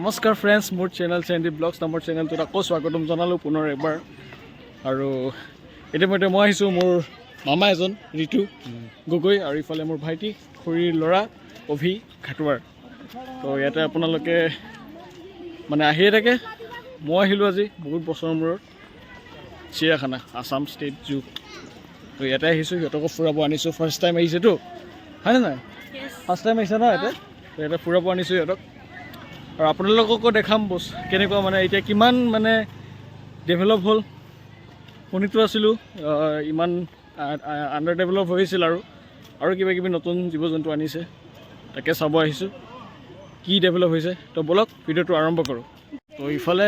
নমস্কাৰ ফ্ৰেণ্ডছ, মোৰ channel চায়ানদীপ blogs নামৰ চেনেলটোত আকৌ স্বাগতম জনালোঁ পুনৰ এবাৰ। আৰু ইতিমধ্যে মই আহিছোঁ মোৰ মামা এজন ঋতু গগৈ আৰু ইফালে মোৰ ভাইটি খুৰীৰ ল'ৰা অভি খাটুৱাৰ। তো ইয়াতে আপোনালোকে মানে আহিয়ে থাকে। মই আহিলোঁ আজি বহুত বছৰৰ মূৰত চিৰিয়াখানা আছাম ষ্টেট জু। তো ইয়াতে আহিছোঁ, সিহঁতকো ফুৰাব আনিছোঁ। ফাৰ্ষ্ট টাইম আহিছেতো, হয়নে নাই? ফাৰ্ষ্ট টাইম আহিছে ন ইয়াতে। তো ইয়াতে ফুৰাব আনিছোঁ সিহঁতক আৰু আপোনালোককো দেখাম বস কেনেকুৱা মানে এতিয়া কিমান মানে ডেভেলপ হ'ল। শুনিতো আছিলোঁ ইমান আণ্ডাৰ ডেভেলপ হৈছিল আৰু কিবা কিবি নতুন জীৱ জন্তু আনিছে, তাকে চাব আহিছোঁ কি ডেভেলপ হৈছে। তো বলক ভিডিঅ'টো আৰম্ভ কৰোঁ। তো ইফালে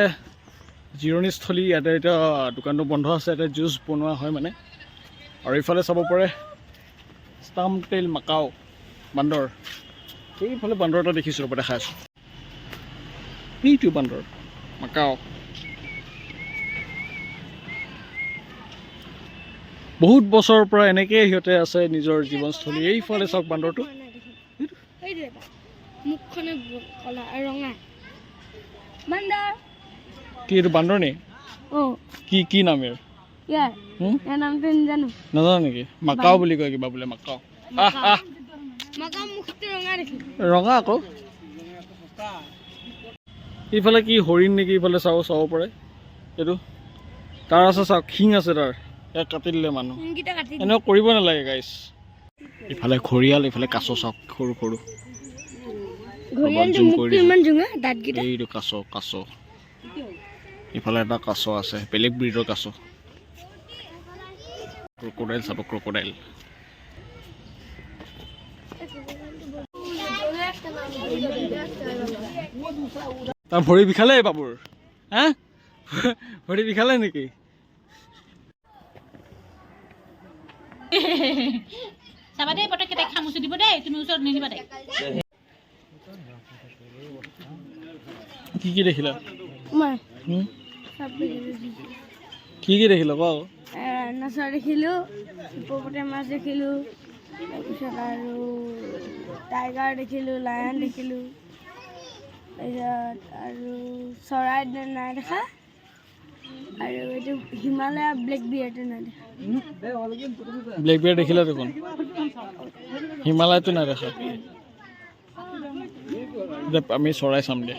জিৰণিস্থলী, ইয়াতে এতিয়া দোকানটো বন্ধ আছে, ইয়াতে জুচ বনোৱা হয় মানে। আৰু ইফালে চাব পাৰে ষ্টাম্প টেইল মাকাও বান্দৰ। সেইফালে বান্দৰ এটা দেখিছোঁ, ৰ'বা দেখাই আছোঁ। এইটো বান্দৰ মাকাও। বহুত বছৰৰ পৰা এনেকৈ সিহঁতে আছে নিজৰ জীৱনস্থলী। এইফালে চাওক বান্দৰটো, কি এইটো বান্দৰ নে? কি কি নাম ইয়াৰ? নাজানো নেকি? মাকাও বুলি কয় কিবা বোলে, মাকাও। ৰঙা আকৌ। ইফালে কি হৰিণ নেকি? ইফালে চাব পাৰে এইটো। তাৰ আছে চাওক, শিং আছে তাৰ। ইয়াক কাটি দিলে মানুহ, এনেও কৰিব নালাগে গাইছ। ইফালে ঘৰিয়াল, ইফালে কাছ চাওক সৰু সৰু। এইটো কাছ। ইফালে এটা কাছ আছে, বেলেগ ব্ৰিডৰ কাছ। ক্ৰক'ডাইল চাব, ক্ৰক'ডাইল। তাৰ ভৰি বিষালে বাবুৰ, হা? ভৰি বিষালে নেকি? চাবা দেই, পটককে তাইক খামুচি দিব দেই, তুমি ওচৰত নিদিবা তাইক। কি কি দেখিলা? কি কি দেখিলা বাৰু? নাচৰ দেখিলোঁ, হিপ'পটেমাছ দেখিলোঁ, তাৰপিছত আৰু টাইগাৰ দেখিলোঁ, লায়ন দেখিলোঁ, তাৰপিছত আৰু চৰাই নাই দেখা, আৰু এইটো হিমালয়া ব্লেক বিয়াৰটো নাই দেখা। ব্লেক বিয়াৰ দেখিলা দেখোন, হিমালয়টো নাই দেখা। আমি চৰাই চাম দিয়া।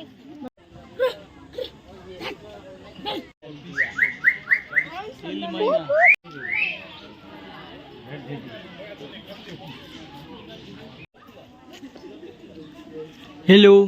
হেল্ল',